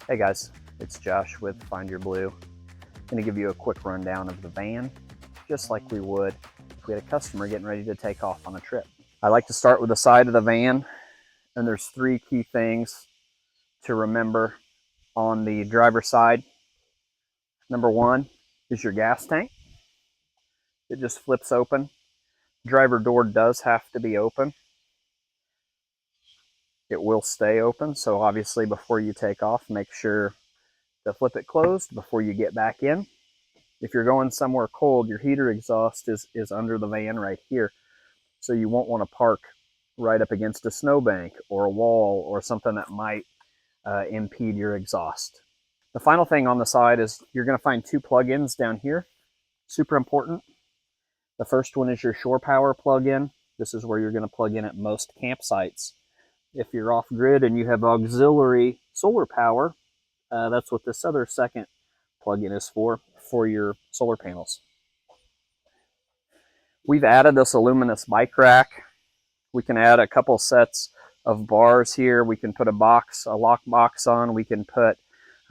Hey guys, it's Josh with Find Your Blue. I'm going to give you a quick rundown of the van, just like we would if we had a customer getting ready to take off on a trip. I like to start with the side of the van, and there's three key things to remember on the driver's side. Number one is your gas tank. It just flips open. Driver door does have to be open. It will stay open, so obviously before you take off, make sure to flip it closed before you get back in. If you're going somewhere cold, your heater exhaust is under the van right here. So you won't want to park right up against a snowbank or a wall or something that might impede your exhaust. The final thing on the side is you're going to find two plug-ins down here. Super important. The first one is your shore power plug-in. This is where you're going to plug in at most campsites. If you're off-grid and you have auxiliary solar power, that's what this other second plug-in is for your solar panels. We've added this aluminous bike rack. We can add a couple sets of bars here. We can put a lock box on. We can put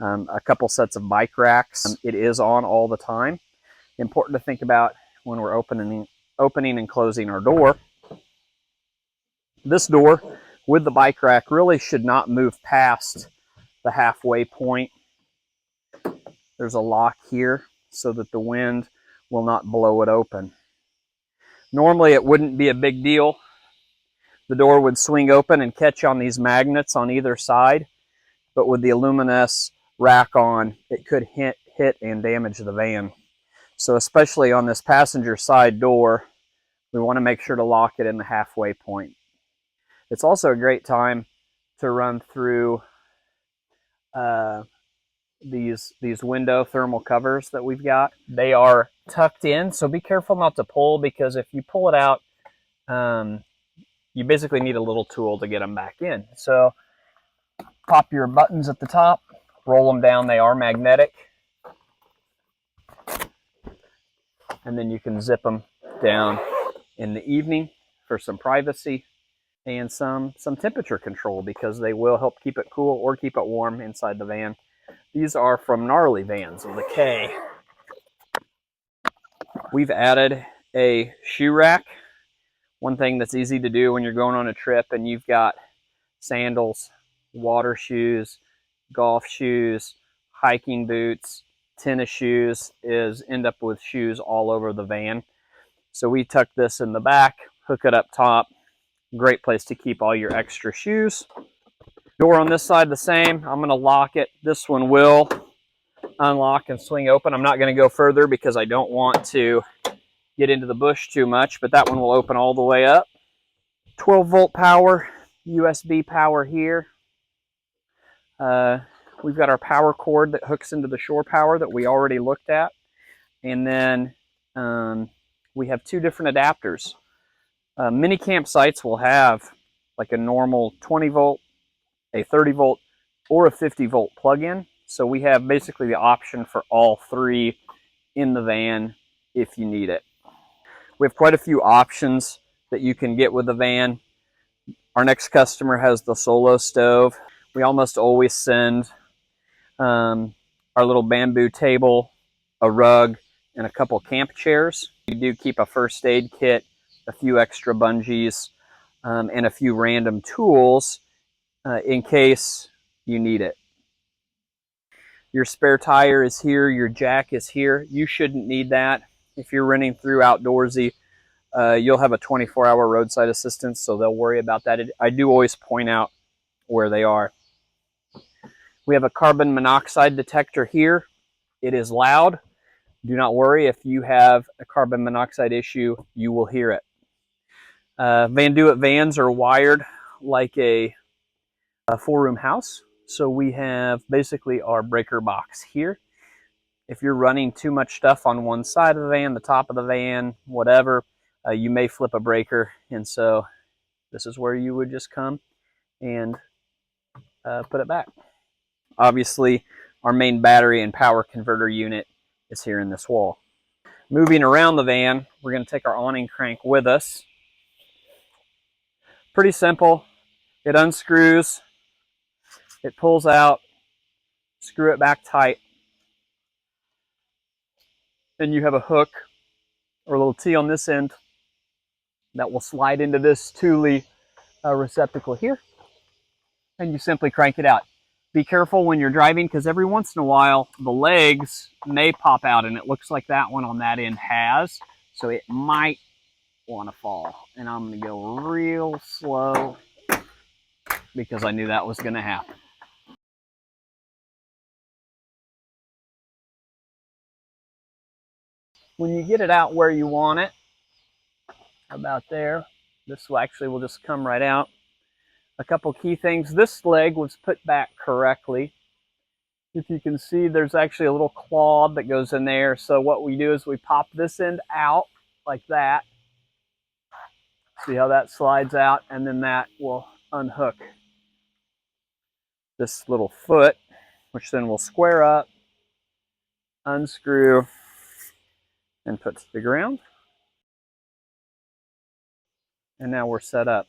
a couple sets of bike racks. It is on all the time. Important to think about when we're opening and closing our door. This door with the bike rack really should not move past the halfway point. There's a lock here so that the wind will not blow it open. Normally it wouldn't be a big deal. The door would swing open and catch on these magnets on either side, but with the aluminous rack on, it could hit and damage the van. So especially on this passenger side door, we want to make sure to lock it in the halfway point. It's also a great time to run through these window thermal covers that we've got. They are tucked in, so be careful not to pull, because if you pull it out, you basically need a little tool to get them back in. So pop your buttons at the top, roll them down. They are magnetic. And then you can zip them down in the evening for some privacy and some temperature control, because they will help keep it cool or keep it warm inside the van. These are from Gnarly Vans of the K. We've added a shoe rack. One thing that's easy to do when you're going on a trip and you've got sandals, water shoes, golf shoes, hiking boots, tennis shoes, is end up with shoes all over the van. So we tuck this in the back, hook it up top. Great place to keep all your extra shoes. Door on this side the same. I'm going to lock it. This one will unlock and swing open. I'm not going to go further because I don't want to get into the bush too much, but that one will open all the way up. 12 volt power, USB power here. We've got our power cord that hooks into the shore power that we already looked at. And then we have two different adapters. Many campsites will have like a normal 20 volt, a 30 volt, or a 50 volt plug-in. So we have basically the option for all three in the van if you need it. We have quite a few options that you can get with the van. Our next customer has the solo stove. We almost always send our little bamboo table, a rug, and a couple camp chairs. We do keep a first aid kit, a few extra bungees, and a few random tools in case you need it. Your spare tire is here, your jack is here. You shouldn't need that. If you're running through outdoorsy, you'll have a 24-hour roadside assistance, so they'll worry about that. I do always point out where they are. We have a carbon monoxide detector here. It is loud. Do not worry, if you have a carbon monoxide issue, you will hear it. Vandoit vans are wired like a four-room house. So we have basically our breaker box here. If you're running too much stuff on one side of the van, the top of the van, whatever, you may flip a breaker. And so this is where you would just come and put it back. Obviously, our main battery and power converter unit is here in this wall. Moving around the van, we're going to take our awning crank with us. Pretty simple. It unscrews, it pulls out screw it back tight, and you have a hook or a little T on this end that will slide into this Thule receptacle here, and you simply crank it out. Be careful when you're driving, because every once in a while the legs may pop out, and it looks like that one on that end has, so it might want to fall. And I'm going to go real slow because I knew that was going to happen. When you get it out where you want it, about there, this will actually will just come right out. A couple key things. This leg was put back correctly. If you can see, there's actually a little claw that goes in there. So what we do is we pop this end out like that. See how that slides out, and then that will unhook this little foot, which then will square up, unscrew, and put to the ground. And now we're set up.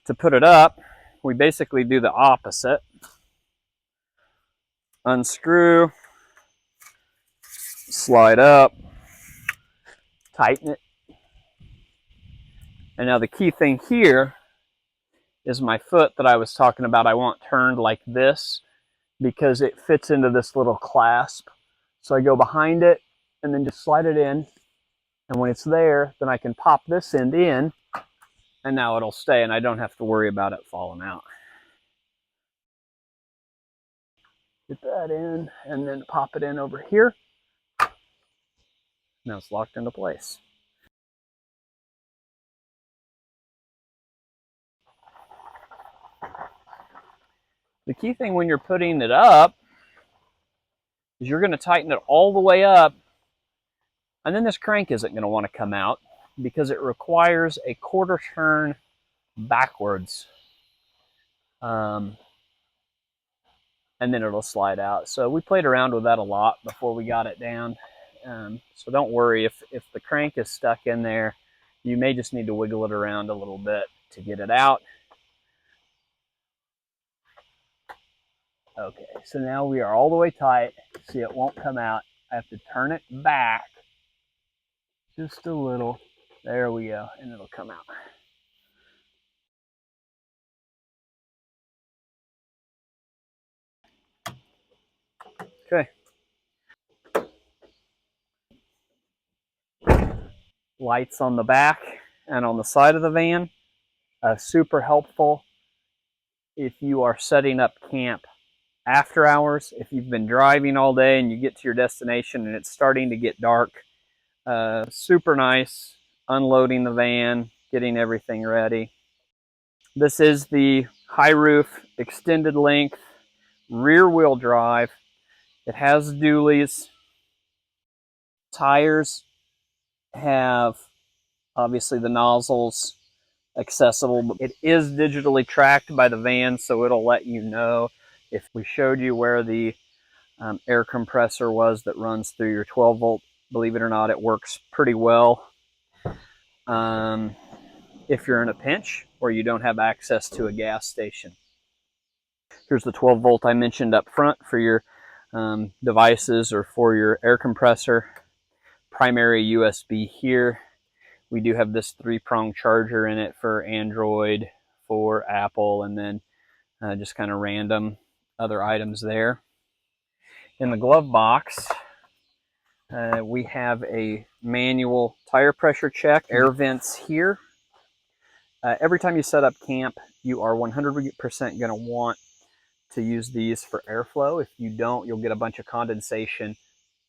To put it up, we basically do the opposite. Unscrew, slide up, tighten it. And now the key thing here is my foot that I was talking about. I want turned like this because it fits into this little clasp. So I go behind it and then just slide it in. And when it's there, then I can pop this end in, and now it'll stay, and I don't have to worry about it falling out. Get that in, and then pop it in over here. Now it's locked into place. The key thing when you're putting it up is you're going to tighten it all the way up, and then this crank isn't going to want to come out because it requires a quarter turn backwards. And then it'll slide out. So we played around with that a lot before we got it down. So don't worry if the crank is stuck in there. You may just need to wiggle it around a little bit to get it out. Okay, so now we are all the way tight. See, it won't come out. I have to turn it back just a little. There we go, and it'll come out. Okay. Lights on the back and on the side of the van. Super helpful if you are setting up camp after hours. If you've been driving all day and you get to your destination and it's starting to get dark, super nice. Unloading the van, getting everything ready. This is the high roof, extended length, rear wheel drive. It has dualies. Tires have obviously the nozzles accessible, but it is digitally tracked by the van, so it'll let you know. If we showed you where the air compressor was that runs through your 12 volt, believe it or not, it works pretty well. If you're in a pinch or you don't have access to a gas station. Here's the 12 volt I mentioned up front for your devices or for your air compressor. Primary USB here. We do have this 3-prong charger in it for Android, for Apple, and then just kind of random other items there. In the glove box, we have a manual tire pressure check, air vents here. Every time you set up camp, you are 100% going to want to use these for airflow. If you don't, you'll get a bunch of condensation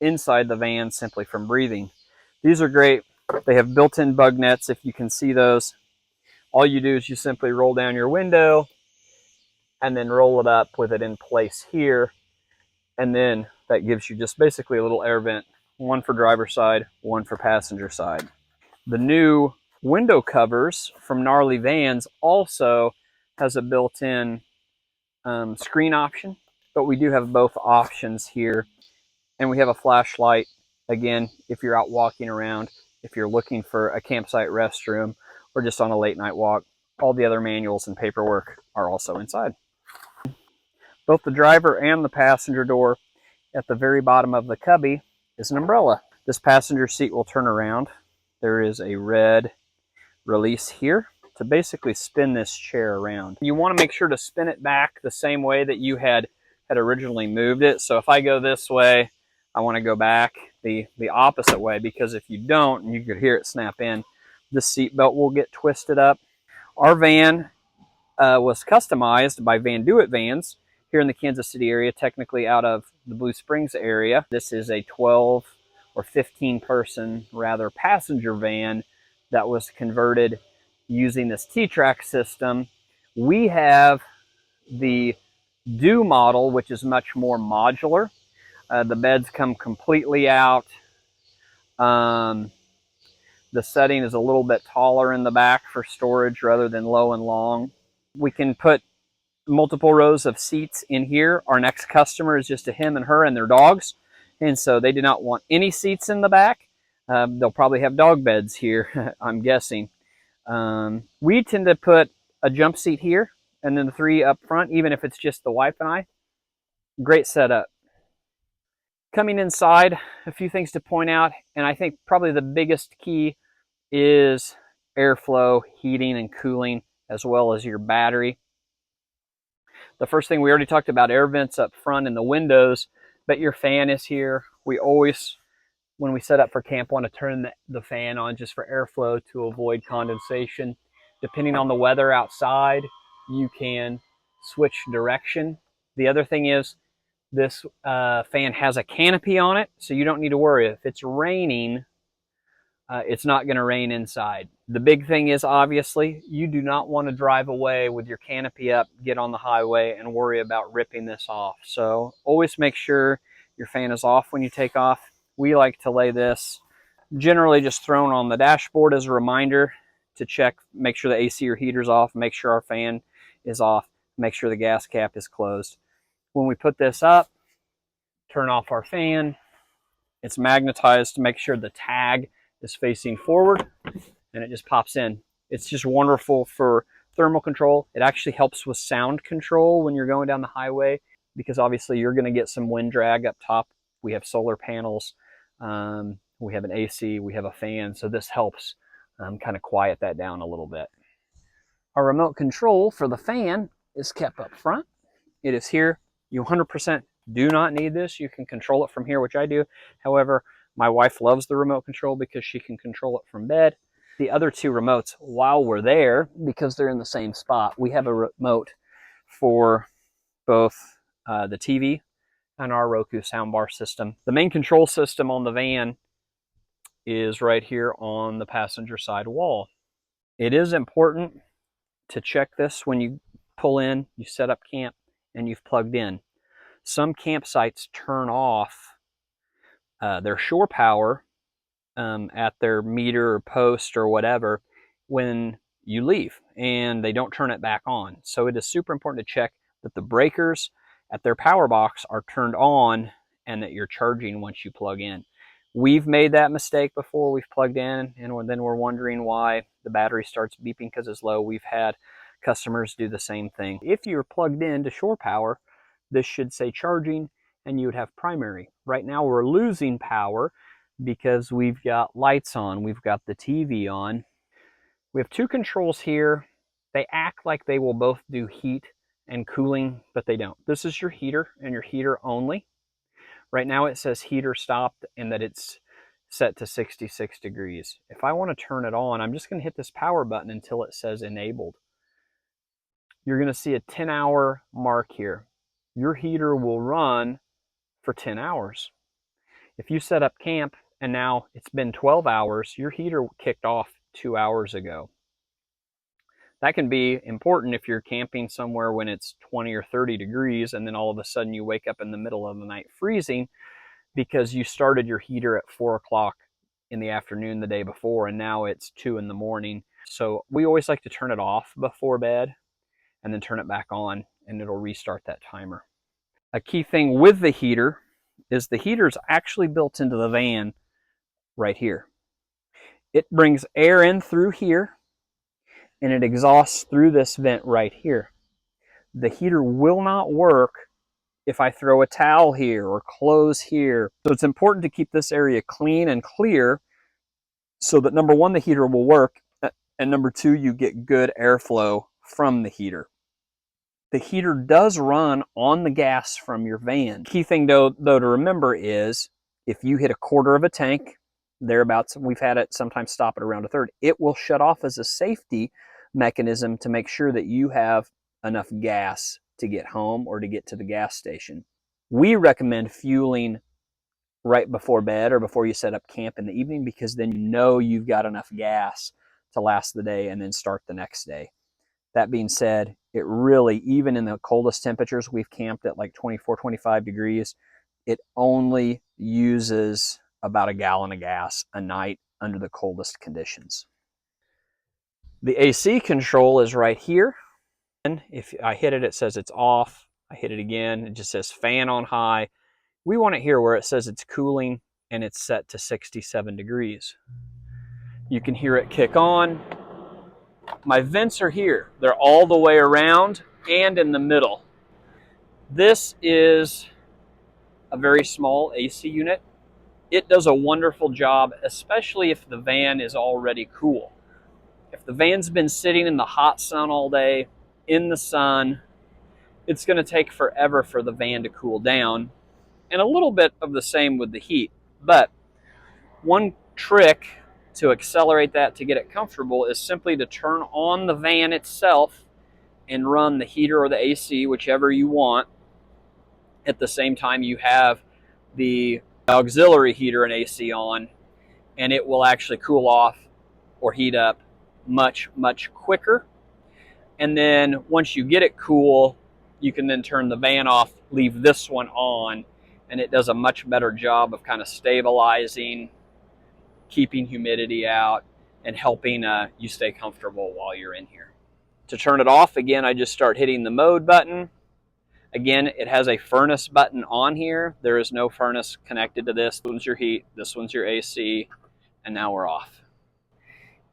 inside the van simply from breathing. These are great. They have built-in bug nets, if you can see those. All you do is you simply roll down your window and then roll it up with it in place here. And then that gives you just basically a little air vent, one for driver's side, one for passenger side. The new window covers from Gnarly Vans also has a built-in screen option, but we do have both options here. And we have a flashlight, again, if you're out walking around, if you're looking for a campsite restroom, or just on a late night walk. All the other manuals and paperwork are also inside. Both the driver and the passenger door, at the very bottom of the cubby, is an umbrella. This passenger seat will turn around. There is a red release here to basically spin this chair around. You want to make sure to spin it back the same way that you had originally moved it. So if I go this way, I want to go back the opposite way, because if you don't, and you could hear it snap in, the seat belt will get twisted up. Our van was customized by Vandoit vans here in the Kansas City area, technically out of the Blue Springs area. This is a 12 or 15 person, rather, passenger van that was converted using this T-Track system. We have the Do model, which is much more modular. The beds come completely out. The setting is a little bit taller in the back for storage rather than low and long. We can put multiple rows of seats in here. Our next customer is just a him and her and their dogs, and so they do not want any seats in the back. They'll probably have dog beds here, I'm guessing. We tend to put a jump seat here and then the 3 up front, even if it's just the wife and I. Great setup. Coming inside, a few things to point out, and I think probably the biggest key is airflow, heating and cooling, as well as your battery. The first thing, we already talked about air vents up front in the windows, but your fan is here. We always, when we set up for camp, want to turn the fan on just for airflow to avoid condensation. Depending on the weather outside, you can switch direction. The other thing is, this fan has a canopy on it, so you don't need to worry. If it's raining, it's not going to rain inside. The big thing is, obviously, you do not want to drive away with your canopy up, get on the highway, and worry about ripping this off. So always make sure your fan is off when you take off. We like to lay this generally just thrown on the dashboard as a reminder to check, make sure the AC or heater's off, make sure our fan is off, make sure the gas cap is closed. When we put this up, turn off our fan. It's magnetized to make sure the tag is facing forward, and it just pops in. It's just wonderful for thermal control. It actually helps with sound control when you're going down the highway, because obviously you're going to get some wind drag up top. We have solar panels, we have an AC, we have a fan, so this helps kind of quiet that down a little bit. Our remote control for the fan is kept up front. It is here. You 100% do not need this. You can control it from here, which I do. However, my wife loves the remote control because she can control it from bed. The other 2 remotes, while we're there, because they're in the same spot, we have a remote for both the TV and our Roku soundbar system. The main control system on the van is right here on the passenger side wall. It is important to check this when you pull in, you set up camp, and you've plugged in. Some campsites turn off their shore power at their meter or post or whatever when you leave, and they don't turn it back on. So it is super important to check that the breakers at their power box are turned on and that you're charging once you plug in. We've made that mistake before. We've plugged in and then we're wondering why the battery starts beeping because it's low. We've had customers do the same thing. If you're plugged in to shore power, this should say charging and you would have primary. Right now we're losing power because we've got lights on, we've got the TV on. We have 2 controls here. They act like they will both do heat and cooling, but they don't. This is your heater and your heater only. Right now it says heater stopped and that it's set to 66 degrees. If I want to turn it on, I'm just going to hit this power button until it says enabled. You're going to see a 10-hour mark here. Your heater will run for 10 hours. If you set up camp and now it's been 12 hours, your heater kicked off 2 hours ago. That can be important if you're camping somewhere when it's 20 or 30 degrees and then all of a sudden you wake up in the middle of the night freezing because you started your heater at 4 o'clock in the afternoon the day before and now it's 2 in the morning. So we always like to turn it off before bed and then turn it back on and it'll restart that timer. A key thing with the heater is the heater's actually built into the van right here. It brings air in through here and it exhausts through this vent right here. The heater will not work if I throw a towel here or clothes here. So it's important to keep this area clean and clear so that number one, the heater will work, and number two, you get good airflow from the heater. The heater does run on the gas from your van. Key thing though to remember is if you hit a quarter of a tank, thereabouts, we've had it sometimes stop at around a third, it will shut off as a safety mechanism to make sure that you have enough gas to get home or to get to the gas station. We recommend fueling right before bed or before you set up camp in the evening, because then you know you've got enough gas to last the day and then start the next day. That being said, it really, even in the coldest temperatures, we've camped at like 24, 25 degrees, it only uses about a gallon of gas a night under the coldest conditions. The AC control is right here. And if I hit it, it says it's off. I hit it again, it just says fan on high. We want it here where it says it's cooling and it's set to 67 degrees. You can hear it kick on. My vents are here. They're all the way around and in the middle. This is a very small AC unit. It does a wonderful job, especially if the van is already cool. If the van's been sitting in the hot sun all day, in the sun, it's going to take forever for the van to cool down. And a little bit of the same with the heat. But one trick to accelerate that to get it comfortable is simply to turn on the van itself and run the heater or the AC, whichever you want, at the same time you have the auxiliary heater and AC on, and it will actually cool off or heat up much, much quicker. And then once you get it cool, you can then turn the van off, leave this one on, and it does a much better job of kind of stabilizing, keeping humidity out, and helping you stay comfortable while you're in here. To turn it off, again, I just start hitting the mode button. Again, it has a furnace button on here. There is no furnace connected to this. This one's your heat, this one's your AC, and now we're off.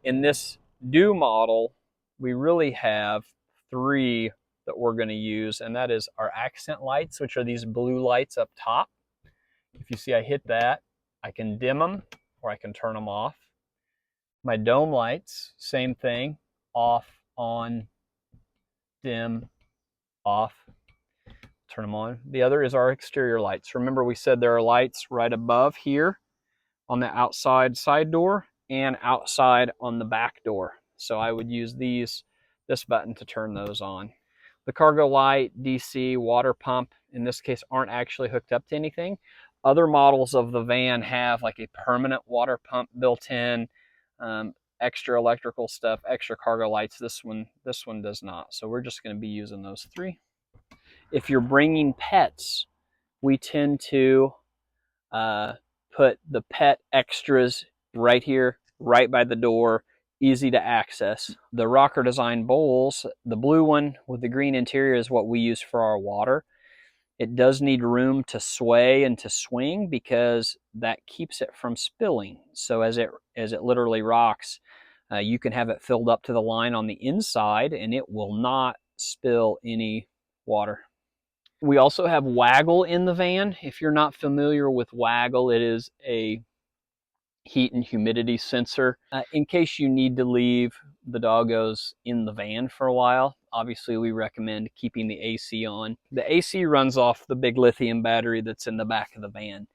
In this Do model, we really have three that we're going to use, and that is our accent lights, which are these blue lights up top. If you see I hit that, I can dim them or I can turn them off. My dome lights, same thing, off, on, dim, off, turn them on. The other is our exterior lights. Remember we said there are lights right above here on the outside side door and outside on the back door. So I would use this button to turn those on. The cargo light, DC, water pump, in this case, aren't actually hooked up to anything. Other models of the van have like a permanent water pump built in, extra electrical stuff, extra cargo lights. This one does not. So we're just going to be using those three. If you're bringing pets, we tend to put the pet extras right here, right by the door, easy to access. The rocker design bowls, the blue one with the green interior is what we use for our water. It does need room to sway and to swing because that keeps it from spilling. So as it literally rocks, you can have it filled up to the line on the inside and it will not spill any water. We also have Waggle in the van. If you're not familiar with Waggle, it is a heat and humidity sensor. In case you need to leave the doggos in the van for a while, obviously we recommend keeping the AC on. The AC runs off the big lithium battery that's in the back of the van.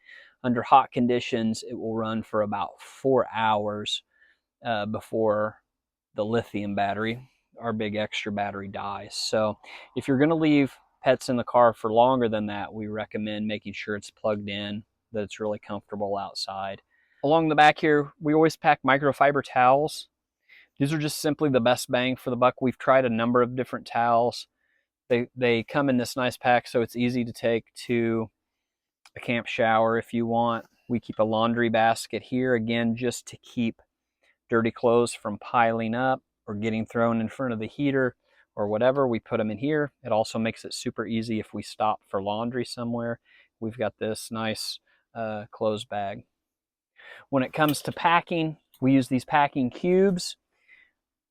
Under hot conditions, it will run for about 4 hours before the lithium battery, our big extra battery, dies. So if you're going to leave pets in the car for longer than that, we recommend making sure it's plugged in, that it's really comfortable outside. Along the back here, we always pack microfiber towels. These are just simply the best bang for the buck. We've tried a number of different towels. They come in this nice pack, so it's easy to take to a camp shower if you want. We keep a laundry basket here, again, just to keep dirty clothes from piling up or getting thrown in front of the heater or whatever. We put them in here. It also makes it super easy if we stop for laundry somewhere. We've got this nice clothes bag. When it comes to packing, we use these packing cubes.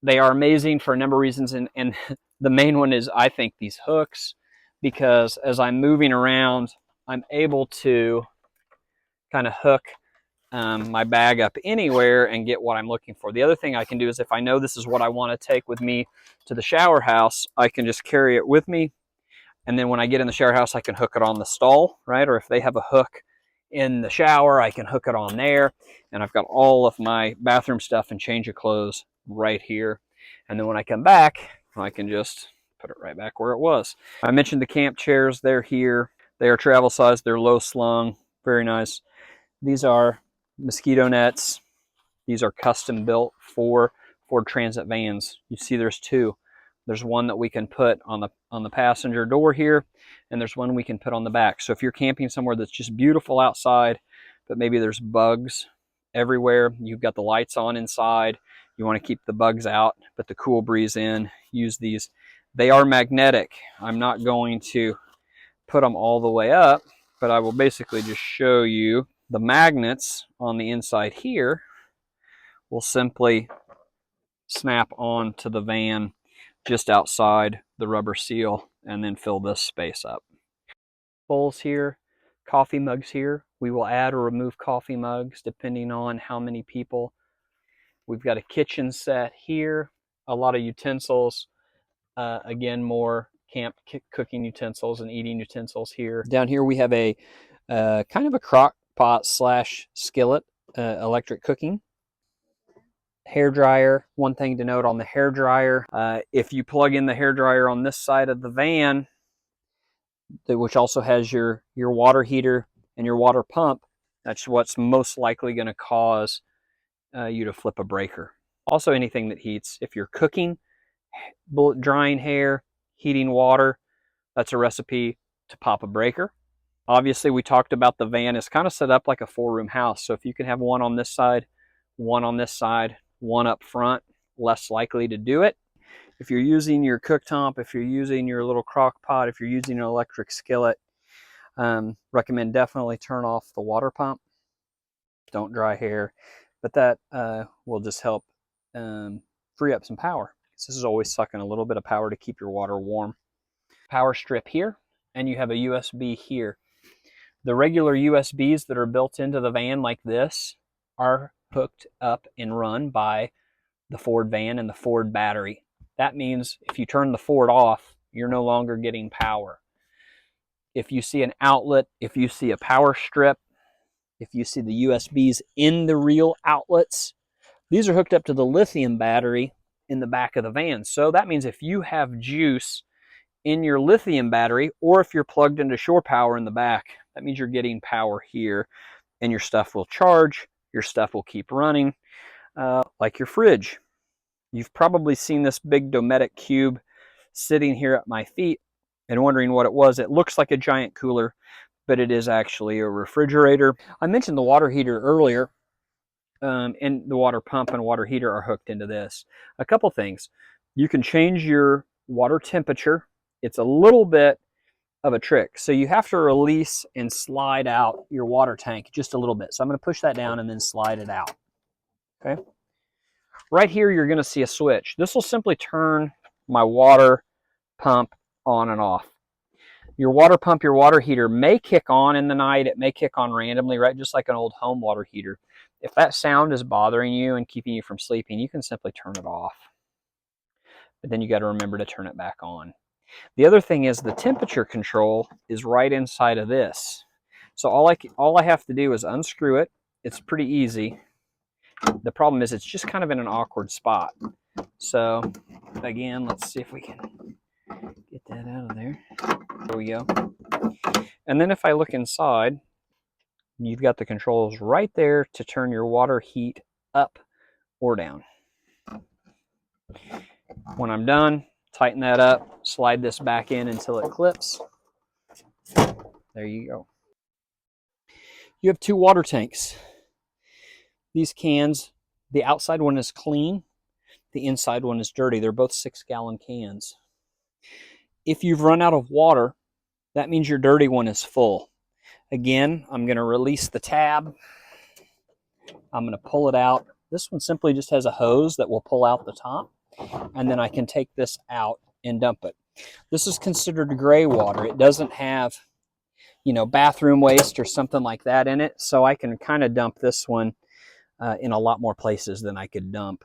They are amazing for a number of reasons, and the main one is, I think, these hooks. because as I'm moving around, I'm able to kind of hook my bag up anywhere and get what I'm looking for. The other thing I can do is if I know this is what I want to take with me to the shower house, I can just carry it with me. And then when I get in the shower house, I can hook it on the stall, right? Or if they have a hook in the shower, I can hook it on there. And I've got all of my bathroom stuff and change of clothes right here. And then when I come back, I can just put it right back where it was. I mentioned the camp chairs. They're here. They are travel size. They're low slung. Very nice. These are mosquito nets. These are custom built for Ford Transit vans. You see there's two. There's one that we can put on the passenger door here, and there's one we can put on the back. So if you're camping somewhere that's just beautiful outside, but maybe there's bugs everywhere, you've got the lights on inside, you want to keep the bugs out, but the cool breeze in, use these. They are magnetic. I'm not going to put them all the way up, but I will basically just show you the magnets on the inside here will simply snap on to the van just outside the rubber seal and then fill this space up. Bowls here, coffee mugs here. We will add or remove coffee mugs depending on how many people. We've got a kitchen set here, a lot of utensils. Again, more camp cooking utensils and eating utensils here. Down here we have a kind of a crock pot slash skillet, electric cooking. Hair dryer. One thing to note on the hair dryer, if you plug in the hair dryer on this side of the van, which also has your water heater and your water pump, that's what's most likely going to cause you to flip a breaker. Also anything that heats, if you're cooking, drying hair, heating water, that's a recipe to pop a breaker. Obviously we talked about the van is kind of set up like a 4-room house, so if you can have one on this side, one on this side, one up front, less likely to do it. If you're using your cooktop, if you're using your little crock pot, if you're using an electric skillet, recommend definitely turn off the water pump. Don't dry hair, but that will just help free up some power. This is always sucking a little bit of power to keep your water warm. Power strip here, and you have a USB here. The regular USBs that are built into the van like this are hooked up and run by the Ford van and the Ford battery. That means if you turn the Ford off, you're no longer getting power. If you see an outlet, if you see a power strip, if you see the USBs in the real outlets, these are hooked up to the lithium battery in the back of the van. So that means if you have juice in your lithium battery, or if you're plugged into shore power in the back, that means you're getting power here, and your stuff will charge, your stuff will keep running, like your fridge. You've probably seen this big Dometic cube sitting here at my feet and wondering what it was. It looks like a giant cooler, but it is actually a refrigerator. I mentioned the water heater earlier, and the water pump and water heater are hooked into this. A couple things. You can change your water temperature. It's a little bit of a trick. So you have to release and slide out your water tank just a little bit. So I'm going to push that down and then slide it out. Okay. Right here, you're going to see a switch. This will simply turn my water pump on and off. Your water pump, your water heater may kick on in the night. It may kick on randomly, right? Just like an old home water heater. If that sound is bothering you and keeping you from sleeping, you can simply turn it off. But then you got to remember to turn it back on. The other thing is the temperature control is right inside of this. So all I have to do is unscrew it. It's pretty easy. The problem is it's just kind of in an awkward spot. So again, let's see if we can get that out of there. There we go. And then if I look inside, you've got the controls right there to turn your water heat up or down. When I'm done, tighten that up, slide this back in until it clips. There you go. You have two water tanks. These cans, the outside one is clean, the inside one is dirty. They're both 6-gallon cans. If you've run out of water, that means your dirty one is full. Again, I'm going to release the tab. I'm going to pull it out. This one simply just has a hose that will pull out the top, and then I can take this out and dump it. This is considered gray water. It doesn't have, you know, bathroom waste or something like that in it. So I can kind of dump this one in a lot more places than I could dump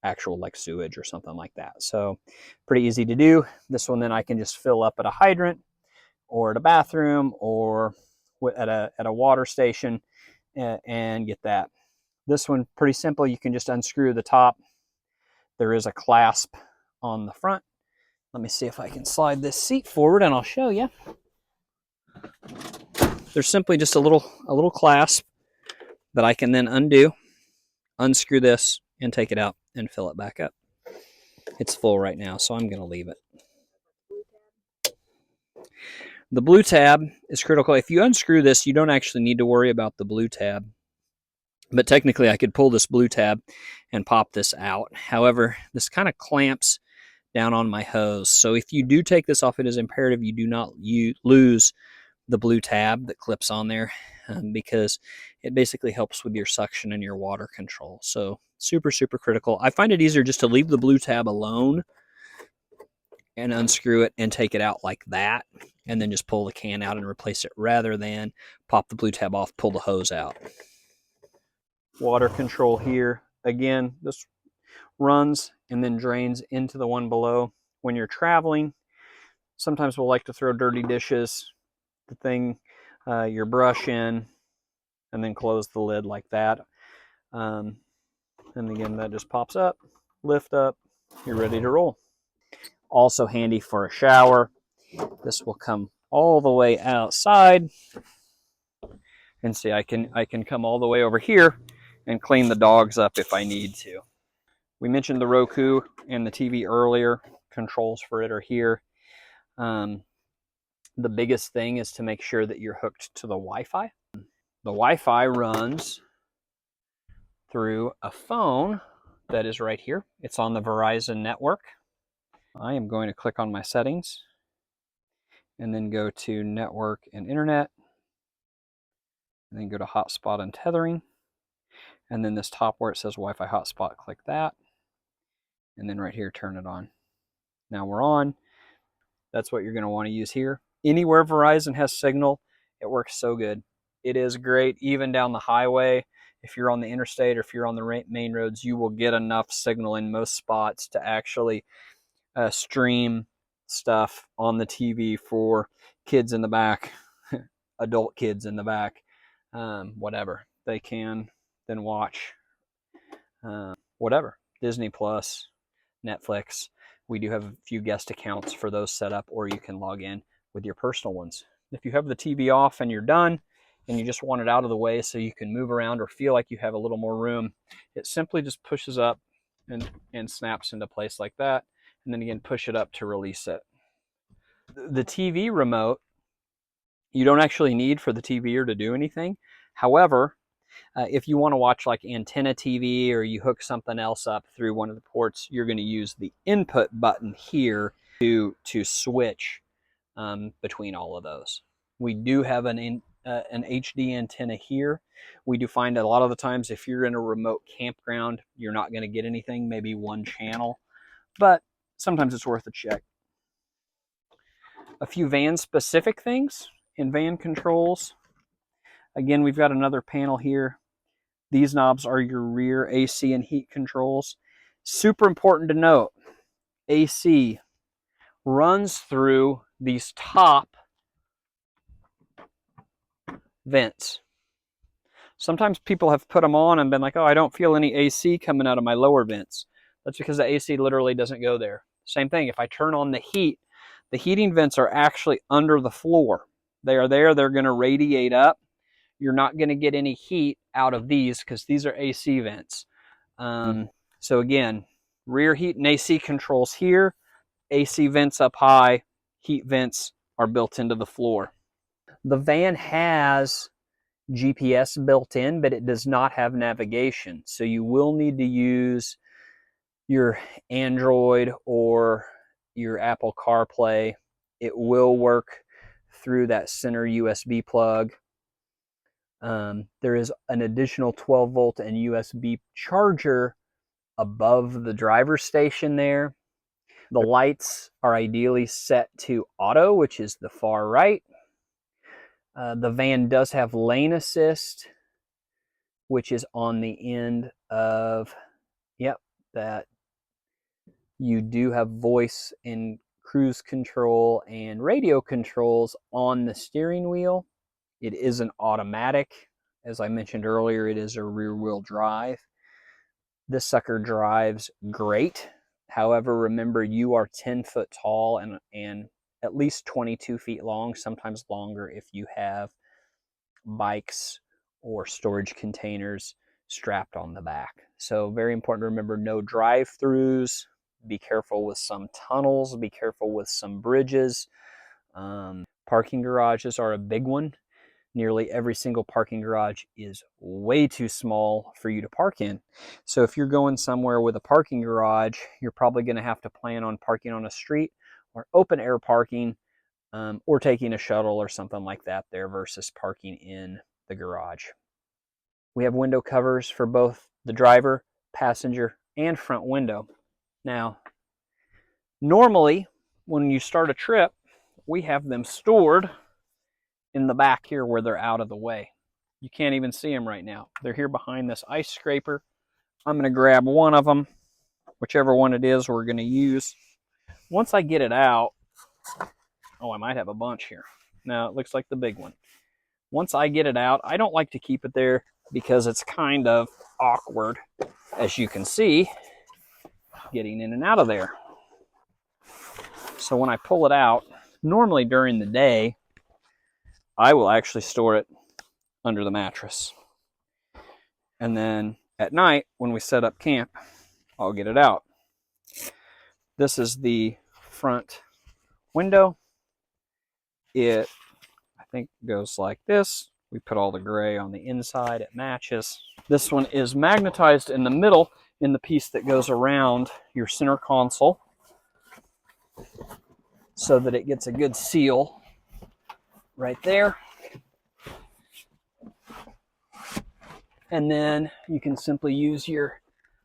actual like sewage or something like that. So pretty easy to do. This one then I can just fill up at a hydrant or at a bathroom or at a water station and get that. This one, pretty simple. You can just unscrew the top. There is a clasp on the front. Let me see if I can slide this seat forward and I'll show you. There's simply just a little clasp that I can then undo, unscrew this, and take it out and fill it back up. It's full right now, so I'm going to leave it. The blue tab is critical. If you unscrew this, you don't actually need to worry about the blue tab. But technically, I could pull this blue tab and pop this out. However, this kind of clamps down on my hose. So if you do take this off, it is imperative you do not lose the blue tab that clips on there because it basically helps with your suction and your water control. So super, super critical. I find it easier just to leave the blue tab alone and unscrew it and take it out like that, and then just pull the can out and replace it rather than pop the blue tab off, pull the hose out. Water control here. Again, this runs and then drains into the one below. When you're traveling, sometimes we'll like to throw dirty dishes, the thing, your brush in, and then close the lid like that. And again, that just pops up, lift up, you're ready to roll. Also handy for a shower. This will come all the way outside. And see, I can come all the way over here and clean the dogs up if I need to. We mentioned the Roku and the TV earlier. Controls for it are here. The biggest thing is to make sure that you're hooked to the Wi-Fi. The Wi-Fi runs through a phone that is right here. It's on the Verizon network. I am going to click on my settings and then go to network and internet, and then go to hotspot and tethering. And then this top where it says Wi-Fi hotspot, click that. And then right here, turn it on. Now we're on. That's what you're going to want to use here. Anywhere Verizon has signal, it works so good. It is great, even down the highway. If you're on the interstate or if you're on the main roads, you will get enough signal in most spots to actually stream stuff on the TV for kids in the back, adult kids in the back, whatever. They can then watch whatever, Disney Plus, Netflix. We do have a few guest accounts for those set up, or you can log in with your personal ones. If you have the TV off and you're done and you just want it out of the way so you can move around or feel like you have a little more room, it simply just pushes up and snaps into place like that. And then again, push it up to release it. The TV remote, you don't actually need for the TV to do anything. However, if you want to watch like antenna TV or you hook something else up through one of the ports, you're going to use the input button here to switch between all of those. We do have an HD antenna here. We do find that a lot of the times if you're in a remote campground, you're not going to get anything, maybe one channel, but sometimes it's worth a check. A few van specific things in van controls. Again, we've got another panel here. These knobs are your rear AC and heat controls. Super important to note, AC runs through these top vents. Sometimes people have put them on and been like, oh, I don't feel any AC coming out of my lower vents. That's because the AC literally doesn't go there. Same thing, if I turn on the heat, the heating vents are actually under the floor. They are there, they're going to radiate up. You're not going to get any heat out of these because these are AC vents. So again, rear heat and AC controls here, AC vents up high, heat vents are built into the floor. The van has GPS built in, but it does not have navigation. So you will need to use your Android or your Apple CarPlay. It will work through that center USB plug. There is an additional 12 volt and USB charger above the driver's station there. The lights are ideally set to auto, which is the far right. The van does have lane assist, which is on the end of, yep, that you do have voice and cruise control and radio controls on the steering wheel. It is an automatic. As I mentioned earlier, it is a rear-wheel drive. This sucker drives great. However, remember, you are 10 foot tall and at least 22 feet long, sometimes longer if you have bikes or storage containers strapped on the back. So very important to remember, no drive-throughs. Be careful with some tunnels. Be careful with some bridges. Parking garages are a big one. Nearly every single parking garage is way too small for you to park in. So if you're going somewhere with a parking garage, you're probably going to have to plan on parking on a street or open air parking, or taking a shuttle or something like that there versus parking in the garage. We have window covers for both the driver, passenger, and front window. Now, normally when you start a trip, we have them stored in the back here where they're out of the way. You can't even see them right now. They're here behind this ice scraper. I'm going to grab one of them, whichever one it is we're going to use. Once I get it out, oh, I might have a bunch here. No, it looks like the big one. Once I get it out, I don't like to keep it there because it's kind of awkward, as you can see, getting in and out of there. So when I pull it out, normally during the day, I will actually store it under the mattress. And then at night, when we set up camp, I'll get it out. This is the front window. It, I think, goes like this. We put all the gray on the inside. It matches. This one is magnetized in the middle in the piece that goes around your center console so that it gets a good seal right there. And then you can simply use your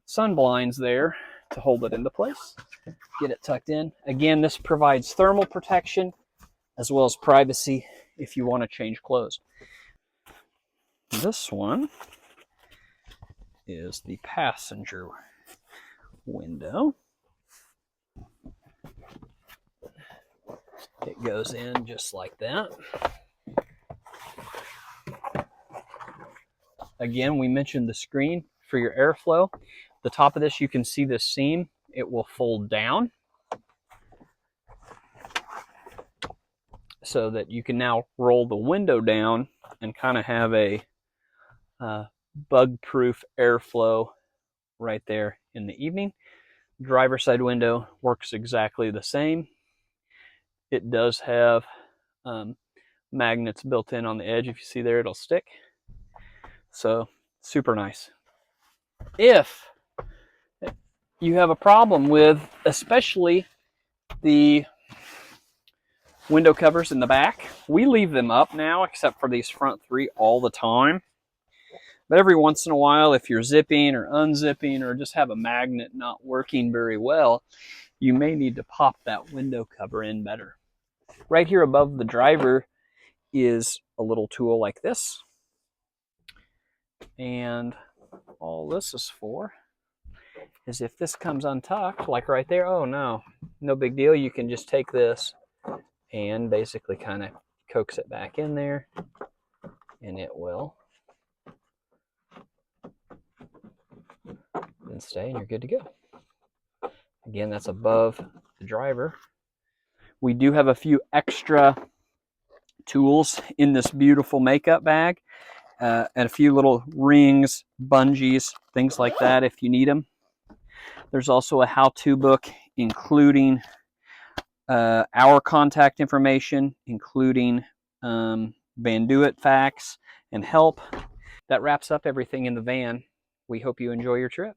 sun blinds there to hold it into place. Get it tucked in. Again, this provides thermal protection as well as privacy if you want to change clothes. This one is the passenger window. It goes in just like that. Again, we mentioned the screen for your airflow. The top of this, you can see this seam. It will fold down so that you can now roll the window down and kind of have a bug-proof airflow right there in the evening. Driver's side window works exactly the same. It does have magnets built in on the edge. If you see there, it'll stick. So super nice. If you have a problem with especially the window covers in the back, we leave them up now except for these front three all the time. But every once in a while, if you're zipping or unzipping or just have a magnet not working very well, you may need to pop that window cover in better. Right here above the driver is a little tool like this. And all this is for is if this comes untucked, like right there, oh no big deal. You can just take this and basically kind of coax it back in there, and it will then stay, and you're good to go. Again, that's above the driver. We do have a few extra tools in this beautiful makeup bag, and a few little rings, bungees, things like that if you need them. There's also a how-to book including our contact information, including Vandoit facts and help. That wraps up everything in the van. We hope you enjoy your trip.